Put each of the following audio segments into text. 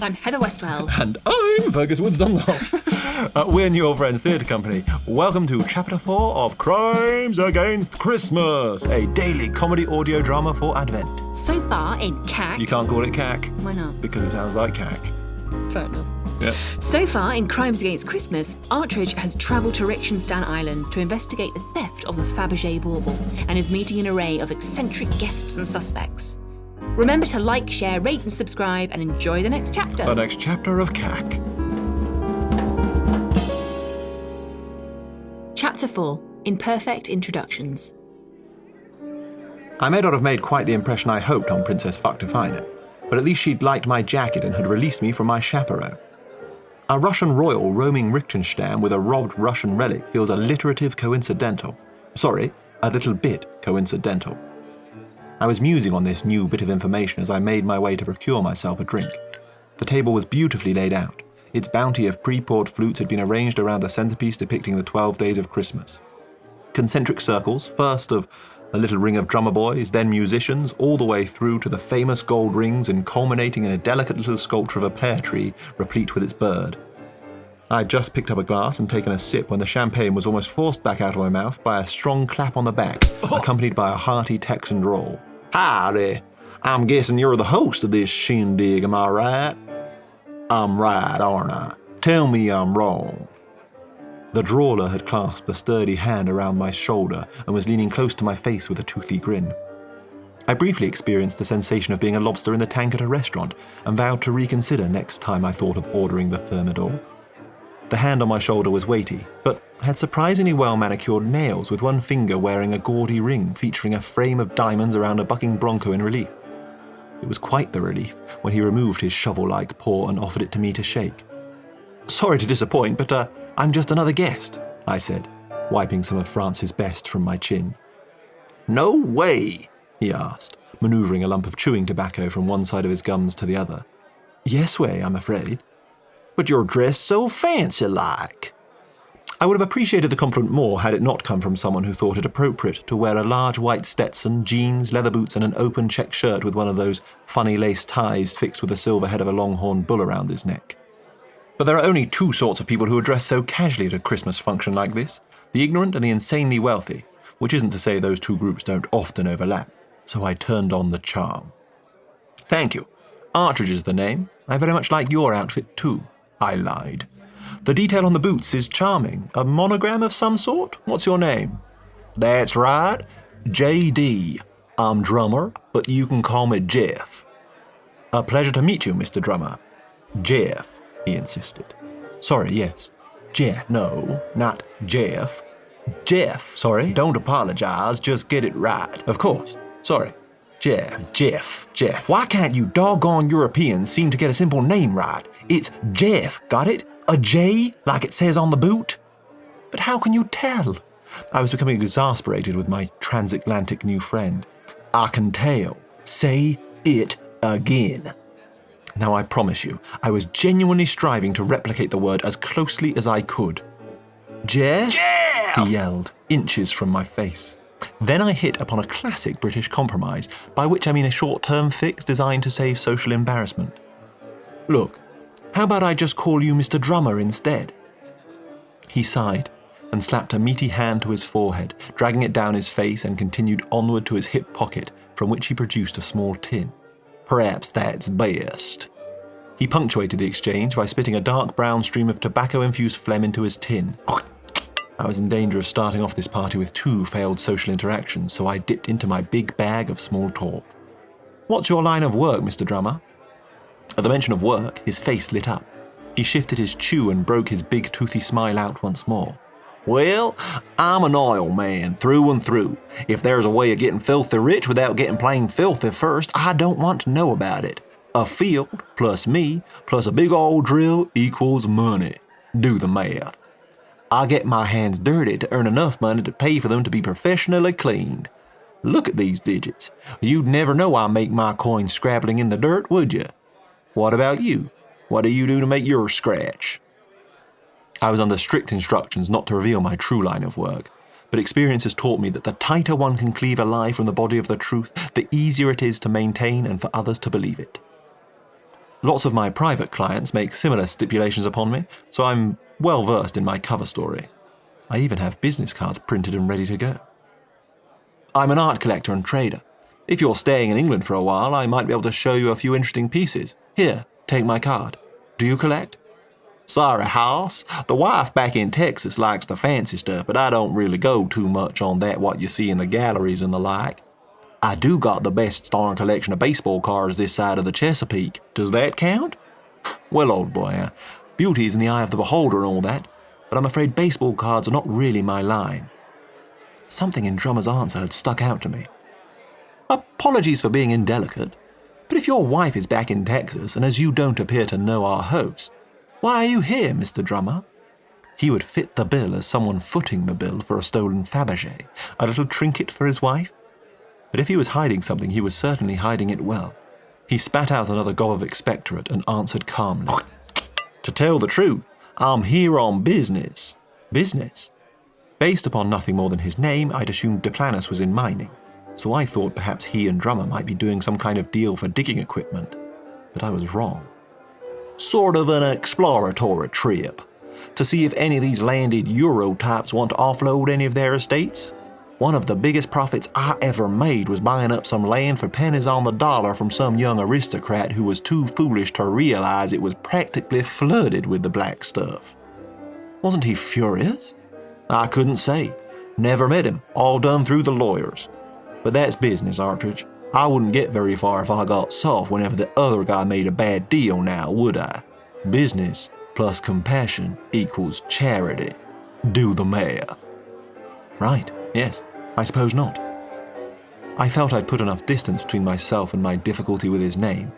I'm Heather Westwell. And I'm Fergus Woods Dunlop. We're New Old Friends Theatre Company. Welcome to Chapter 4 of Crimes Against Christmas, a daily comedy audio drama for Advent. So far in CAC... You can't call it CAC. Why not? Because it sounds like CAC. Fair enough. Yeah. So far in Crimes Against Christmas, Artridge has travelled to Richshtenshan Island to investigate the theft of the Fabergé Bauble and is meeting an array of eccentric guests and suspects. Remember to like, share, rate and subscribe and enjoy the next chapter. The next chapter of CAC. Chapter 4. Imperfect Introductions. I may not have made quite the impression I hoped on Princess Fabergé, but at least she'd liked my jacket and had released me from my chaperone. A Russian royal roaming Richshtenshan with a robbed Russian relic feels alliterative coincidental. Sorry, a little bit coincidental. I was musing on this new bit of information as I made my way to procure myself a drink. The table was beautifully laid out. Its bounty of pre-poured flutes had been arranged around a centerpiece depicting the 12 days of Christmas. Concentric circles, first of a little ring of drummer boys, then musicians, all the way through to the famous gold rings and culminating in a delicate little sculpture of a pear tree replete with its bird. I had just picked up a glass and taken a sip when the champagne was almost forced back out of my mouth by a strong clap on the back, accompanied by a hearty Texan drawl. "Howdy, I'm guessing you're the host of this shindig, am I right?" "I'm right, aren't I? Tell me I'm wrong." The drawler had clasped a sturdy hand around my shoulder and was leaning close to my face with a toothy grin. I briefly experienced the sensation of being a lobster in the tank at a restaurant and vowed to reconsider next time I thought of ordering the Thermidor. The hand on my shoulder was weighty, but had surprisingly well-manicured nails, with one finger wearing a gaudy ring featuring a frame of diamonds around a bucking bronco in relief. It was quite the relief when he removed his shovel-like paw and offered it to me to shake. "Sorry to disappoint, but I'm just another guest," I said, wiping some of France's best from my chin. "No way," he asked, manoeuvring a lump of chewing tobacco from one side of his gums to the other. "Yes way, I'm afraid." "But you're dressed so fancy-like." I would have appreciated the compliment more had it not come from someone who thought it appropriate to wear a large white Stetson, jeans, leather boots and an open check shirt with one of those funny lace ties fixed with the silver head of a longhorn bull around his neck. But there are only two sorts of people who are dressed so casually at a Christmas function like this, the ignorant and the insanely wealthy, which isn't to say those two groups don't often overlap, so I turned on the charm. "Thank you. Artridge is the name. I very much like your outfit too," I lied. "The detail on the boots is charming. A monogram of some sort? What's your name?" "That's right. J.D. I'm Drummer, but you can call me Jeff." "A pleasure to meet you, Mr. Drummer." "Jeff," he insisted. "Sorry, yes. Jeff. No, not Jeff. Jeff. Sorry, don't apologize, just get it right." "Of course. Sorry. Jeff. Why can't you doggone Europeans seem to get a simple name right? It's Jeff, got it? A J, like it says on the boot." "But how can you tell?" I was becoming exasperated with my transatlantic new friend. "I can tell. Say it again." Now I promise you, I was genuinely striving to replicate the word as closely as I could. "Jeff!" he yelled, inches from my face. Then I hit upon a classic British compromise, by which I mean a short-term fix designed to save social embarrassment. "Look, how about I just call you Mr. Drummer instead?" He sighed and slapped a meaty hand to his forehead, dragging it down his face and continued onward to his hip pocket, from which he produced a small tin. "Perhaps that's best." He punctuated the exchange by spitting a dark brown stream of tobacco-infused phlegm into his tin. I was in danger of starting off this party with 2 failed social interactions, so I dipped into my big bag of small talk. "What's your line of work, Mr. Drummer?" At the mention of work, his face lit up. He shifted his chew and broke his big toothy smile out once more. "Well, I'm an oil man through and through. If there's a way of getting filthy rich without getting plain filthy first, I don't want to know about it. A field plus me plus a big old drill equals money. Do the math. I get my hands dirty to earn enough money to pay for them to be professionally cleaned. Look at these digits. You'd never know I make my coins scrabbling in the dirt, would you? What about you? What do you do to make yours scratch?" I was under strict instructions not to reveal my true line of work, but experience has taught me that the tighter one can cleave a lie from the body of the truth, the easier it is to maintain and for others to believe it. Lots of my private clients make similar stipulations upon me, so I'm well versed in my cover story. I even have business cards printed and ready to go. I'm an art collector and trader. If you're staying in England for a while, I might be able to show you a few interesting pieces. Here, take my card. Do you collect? Sorry, house. The wife back in Texas likes the fancy stuff, but I don't really go too much on that what you see in the galleries and the like. I do got the best darn collection of baseball cards this side of the Chesapeake. Does that count? Well, old boy, beauty's in the eye of the beholder and all that, but I'm afraid baseball cards are not really my line. Something in Drummer's answer had stuck out to me. Apologies for being indelicate, but if your wife is back in Texas and as you don't appear to know our host, why are you here, Mr. Drummer? He would fit the bill as someone footing the bill for a stolen Fabergé, a little trinket for his wife. But if he was hiding something, he was certainly hiding it well. He spat out another gob of expectorate and answered calmly. To tell the truth, I'm here on business. Business? Based upon nothing more than his name, I'd assumed Duplanus was in mining, so I thought perhaps he and Drummer might be doing some kind of deal for digging equipment. But I was wrong. Sort of an exploratory trip, to see if any of these landed Euro types want to offload any of their estates. One of the biggest profits I ever made was buying up some land for pennies on the dollar from some young aristocrat who was too foolish to realize it was practically flooded with the black stuff. Wasn't he furious? I couldn't say. Never met him, all done through the lawyers. But that's business, Artridge. I wouldn't get very far if I got soft whenever the other guy made a bad deal now, would I? Business plus compassion equals charity. Do the math. Right, yes, I suppose not. I felt I'd put enough distance between myself and my difficulty with his name,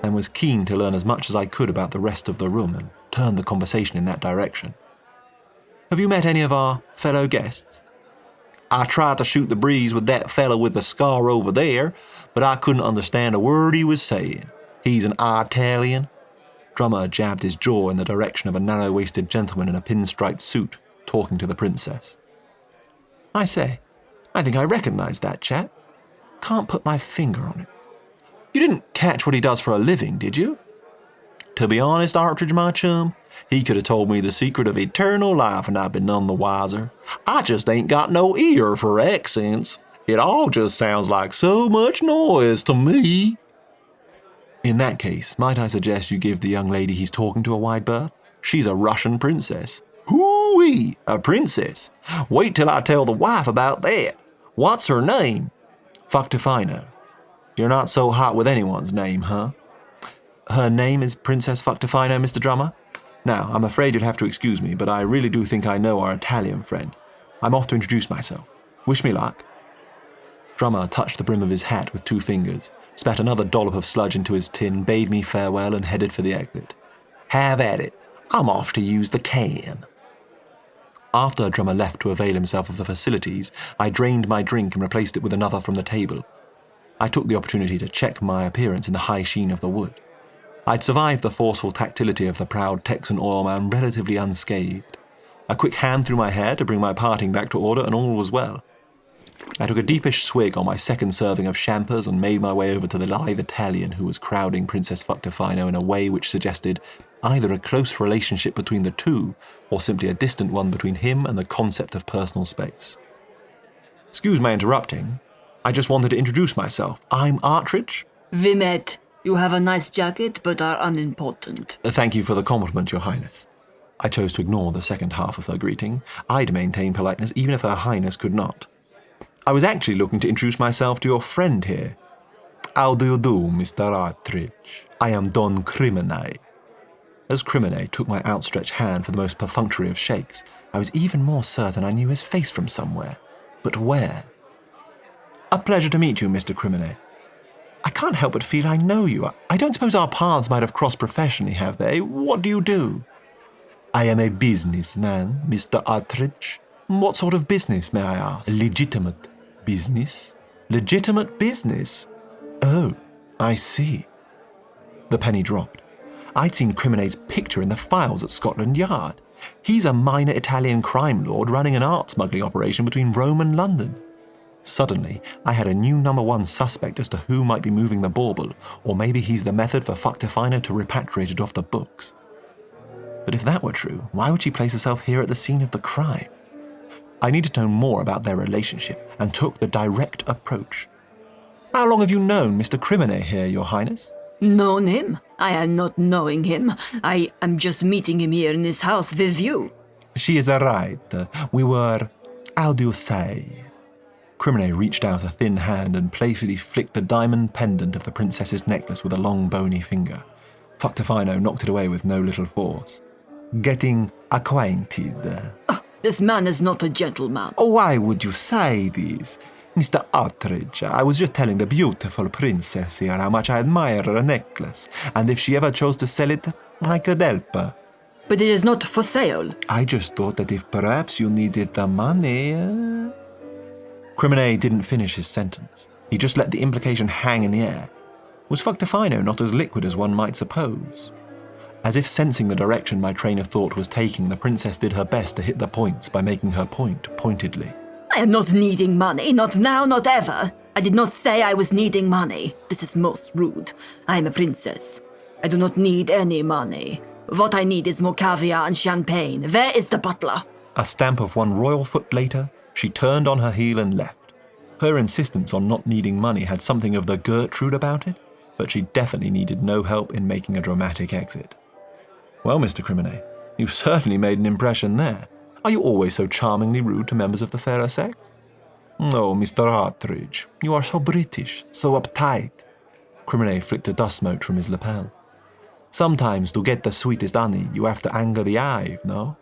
and was keen to learn as much as I could about the rest of the room and turn the conversation in that direction. Have you met any of our fellow guests? I tried to shoot the breeze with that fellow with the scar over there, but I couldn't understand a word he was saying. He's an Italian. Drummer jabbed his jaw in the direction of a narrow-waisted gentleman in a pinstriped suit talking to the princess. I say, I think I recognize that chap. Can't put my finger on it. You didn't catch what he does for a living, did you? To be honest, Artridge, my chum, he could have told me the secret of eternal life and I'd been none the wiser. I just ain't got no ear for accents. It all just sounds like so much noise to me. In that case, might I suggest you give the young lady he's talking to a wide berth? She's a Russian princess. Hoo-wee, a princess. Wait till I tell the wife about that. What's her name? Fuctifino. You're not so hot with anyone's name, huh? Her name is Princess Fuctifino, Mr. Drummer? Now, I'm afraid you'll have to excuse me, but I really do think I know our Italian friend. I'm off to introduce myself. Wish me luck. Drummer touched the brim of his hat with 2 fingers, spat another dollop of sludge into his tin, bade me farewell, and headed for the exit. Have at it. I'm off to use the can. After Drummer left to avail himself of the facilities, I drained my drink and replaced it with another from the table. I took the opportunity to check my appearance in the high sheen of the wood. I'd survived the forceful tactility of the proud Texan oilman relatively unscathed. A quick hand through my hair to bring my parting back to order, and all was well. I took a deepish swig on my second serving of champers and made my way over to the lithe Italian who was crowding Princess Fuctifino in a way which suggested either a close relationship between the two or simply a distant one between him and the concept of personal space. Excuse my interrupting. I just wanted to introduce myself. I'm Artridge. We met. You have a nice jacket, but are unimportant. Thank you for the compliment, Your Highness. I chose to ignore the second half of her greeting. I'd maintain politeness even if Her Highness could not. I was actually looking to introduce myself to your friend here. How do you do, Mr. Artridge? I am Don Crimine. As Crimine took my outstretched hand for the most perfunctory of shakes, I was even more certain I knew his face from somewhere. But where? A pleasure to meet you, Mr. Crimine. I can't help but feel I know you. I don't suppose our paths might have crossed professionally, have they? What do you do? I am a businessman, Mr. Artridge. What sort of business, may I ask? Legitimate business? Legitimate business? Oh, I see. The penny dropped. I'd seen Crimine's picture in the files at Scotland Yard. He's a minor Italian crime lord running an art smuggling operation between Rome and London. Suddenly, I had a new number one suspect as to who might be moving the bauble, or maybe he's the method for Factifino to repatriate it off the books. But if that were true, why would she place herself here at the scene of the crime? I needed to know more about their relationship and took the direct approach. How long have you known Mr. Crimine here, Your Highness? Known him? I am not knowing him. I am just meeting him here in his house with you. She is right. We were, how do you say? Crimine reached out a thin hand and playfully flicked the diamond pendant of the princess's necklace with a long bony finger. Factifino knocked it away with no little force. Getting acquainted. Oh, this man is not a gentleman. Oh, why would you say this? Mr. Artridge, I was just telling the beautiful princess here how much I admire her necklace, and if she ever chose to sell it, I could help her. But it is not for sale. I just thought that if perhaps you needed the money... Crimine didn't finish his sentence. He just let the implication hang in the air. Was Factifino not as liquid as one might suppose? As if sensing the direction my train of thought was taking, the princess did her best to hit the points by making her point pointedly. I am not needing money, not now, not ever. I did not say I was needing money. This is most rude. I am a princess. I do not need any money. What I need is more caviar and champagne. Where is the butler? A stamp of one royal foot later, she turned on her heel and left. Her insistence on not needing money had something of the Gertrude about it, but she definitely needed no help in making a dramatic exit. Well, Mr. Crimine, you've certainly made an impression there. Are you always so charmingly rude to members of the fairer sex? Oh, Mr. Artridge, you are so British, so uptight. Crimine flicked a dust mote from his lapel. Sometimes to get the sweetest honey, you have to anger the hive, no?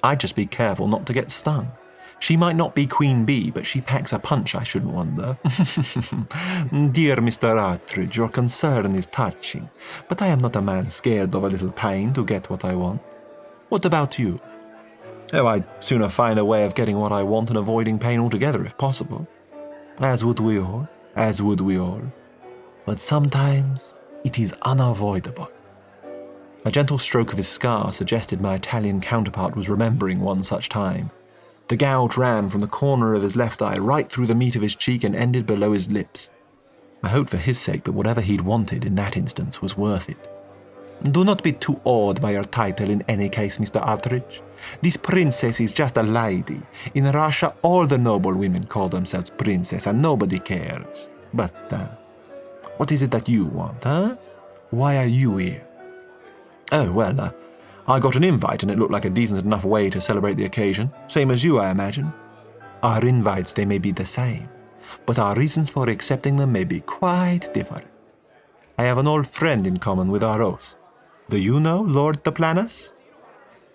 I'd just be careful not to get stung. She might not be Queen Bee, but she packs a punch, I shouldn't wonder. Dear Mr. Artridge, your concern is touching, but I am not a man scared of a little pain to get what I want. What about you? Oh, I'd sooner find a way of getting what I want and avoiding pain altogether, if possible. As would we all, as would we all. But sometimes it is unavoidable. A gentle stroke of his scar suggested my Italian counterpart was remembering one such time. The gouge ran from the corner of his left eye right through the meat of his cheek and ended below his lips. I hoped for his sake that whatever he'd wanted in that instance was worth it. Do not be too awed by your title in any case, Mr. Artridge. This princess is just a lady. In Russia, all the noble women call themselves princess and nobody cares. But, what is it that you want, huh? Why are you here? Oh, well, I got an invite and it looked like a decent enough way to celebrate the occasion. Same as you, I imagine. Our invites, they may be the same, but our reasons for accepting them may be quite different. I have an old friend in common with our host. Do you know Lord Duplanus?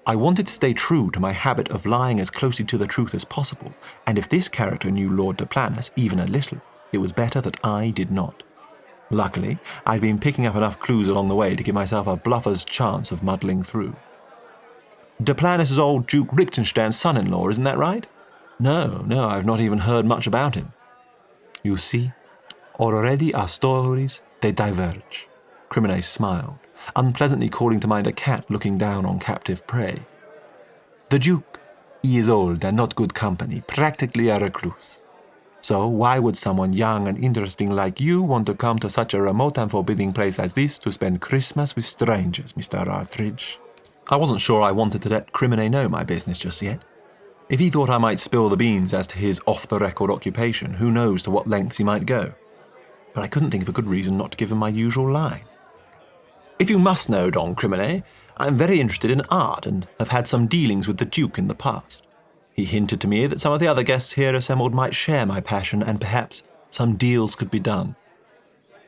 I wanted to stay true to my habit of lying as closely to the truth as possible, and if this character knew Lord Duplanus even a little, it was better that I did not. Luckily, I'd been picking up enough clues along the way to give myself a bluffer's chance of muddling through. Duplanus' old Duke Richtshtenshan's son-in-law, isn't that right? No, I've not even heard much about him. You see, already our stories, they diverge. Crimine smiled, unpleasantly calling to mind a cat looking down on captive prey. The Duke, he is old and not good company, practically a recluse. So why would someone young and interesting like you want to come to such a remote and forbidding place as this to spend Christmas with strangers, Mr. Artridge? I wasn't sure I wanted to let Crimine know my business just yet. If he thought I might spill the beans as to his off-the-record occupation, who knows to what lengths he might go. But I couldn't think of a good reason not to give him my usual line. If you must know, Don Crimine, I am very interested in art and have had some dealings with the Duke in the past. He hinted to me that some of the other guests here assembled might share my passion and perhaps some deals could be done.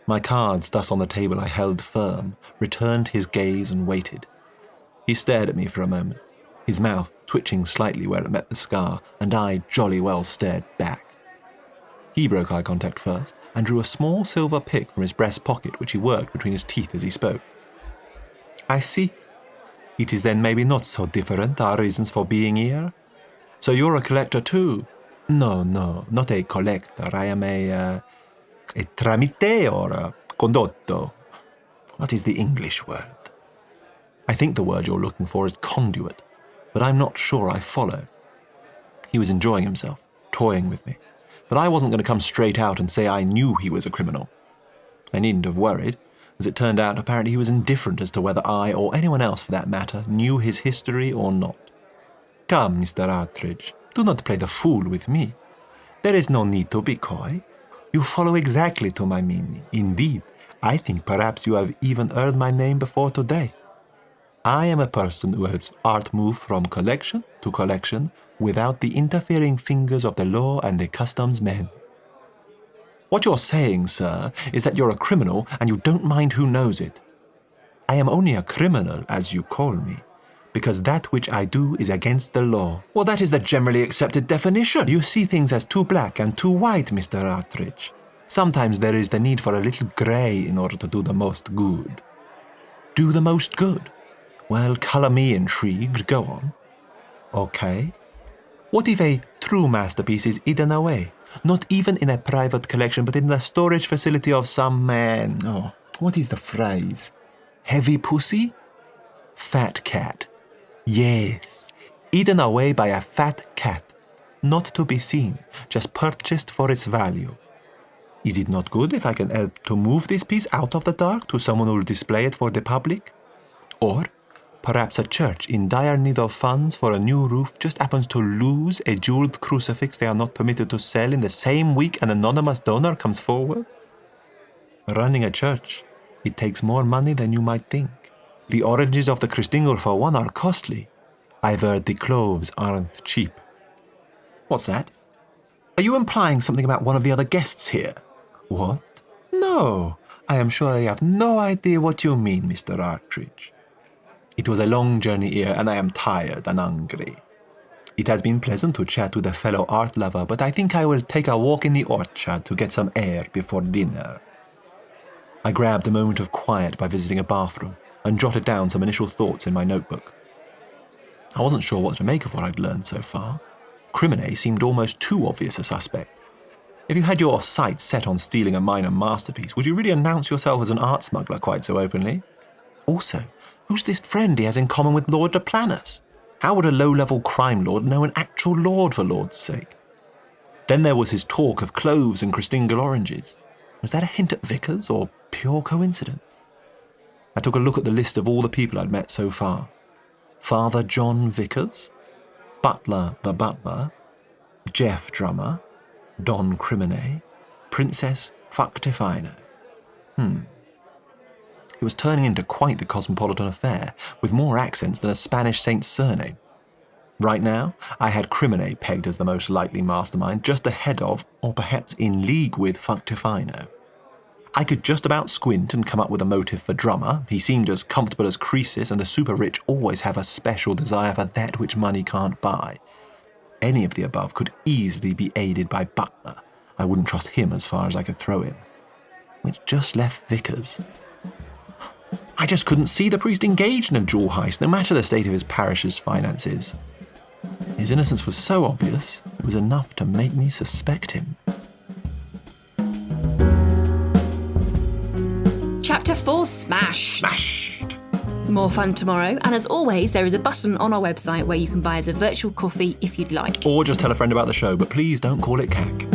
My cards thus on the table I held firm, returned his gaze and waited. He stared at me for a moment, his mouth twitching slightly where it met the scar, and I jolly well stared back. He broke eye contact first and drew a small silver pick from his breast pocket which he worked between his teeth as he spoke. I see. It is then maybe not so different, our reasons for being here. So you're a collector too? No, not a collector. I am a tramite or a condotto. What is the English word? I think the word you're looking for is conduit, but I'm not sure I follow. He was enjoying himself, toying with me, but I wasn't going to come straight out and say I knew he was a criminal. I needn't have worried. As it turned out, apparently he was indifferent as to whether I, or anyone else for that matter, knew his history or not. Come, Mr. Artridge, do not play the fool with me. There is no need to be coy. You follow exactly to my meaning. Indeed, I think perhaps you have even heard my name before today. I am a person who helps art move from collection to collection without the interfering fingers of the law and the customs men. What you're saying, sir, is that you're a criminal and you don't mind who knows it. I am only a criminal, as you call me, because that which I do is against the law. Well, that is the generally accepted definition. You see things as too black and too white, Mr. Artridge. Sometimes there is the need for a little grey in order to do the most good. Do the most good? Well, colour me intrigued. Go on. Okay. What if a true masterpiece is hidden away? Not even in a private collection, but in the storage facility of some man. Oh, what is the phrase? Heavy pussy? Fat cat. Yes, hidden away by a fat cat. Not to be seen, just purchased for its value. Is it not good if I can help to move this piece out of the dark to someone who will display it for the public? Or perhaps a church in dire need of funds for a new roof just happens to lose a jeweled crucifix they are not permitted to sell in the same week an anonymous donor comes forward? Running a church, it takes more money than you might think. The oranges of the Christingle, for one, are costly. I've heard the cloves aren't cheap. What's that? Are you implying something about one of the other guests here? What? No, I am sure I have no idea what you mean, Mr. Artridge. It was a long journey here, and I am tired and hungry. It has been pleasant to chat with a fellow art lover, but I think I will take a walk in the orchard to get some air before dinner. I grabbed a moment of quiet by visiting a bathroom and jotted down some initial thoughts in my notebook. I wasn't sure what to make of what I'd learned so far. Crimine seemed almost too obvious a suspect. If you had your sights set on stealing a minor masterpiece, would you really announce yourself as an art smuggler quite so openly? Also, who's this friend he has in common with Lord de Planus? How would a low-level crime lord know an actual lord, for Lord's sake? Then there was his talk of cloves and Christingle oranges. Was that a hint at Vickers, or pure coincidence? I took a look at the list of all the people I'd met so far. Father John Vickers, Butler the Butler, Jeff Drummer, Don Crimine, Princess Factifino. It was turning into quite the cosmopolitan affair, with more accents than a Spanish saint's surname. Right now, I had Crimine pegged as the most likely mastermind, just ahead of, or perhaps in league with, Factifino. I could just about squint and come up with a motive for Drummer. He seemed as comfortable as Croesus, and the super-rich always have a special desire for that which money can't buy. Any of the above could easily be aided by Butler. I wouldn't trust him as far as I could throw him. Which just left Vickers. I just couldn't see the priest engaged in a jewel heist, no matter the state of his parish's finances. His innocence was so obvious, it was enough to make me suspect him. Chapter 4 Smashed. Smashed! More fun tomorrow, and as always, there is a button on our website where you can buy us a virtual coffee if you'd like. Or just tell a friend about the show, but please don't call it cack.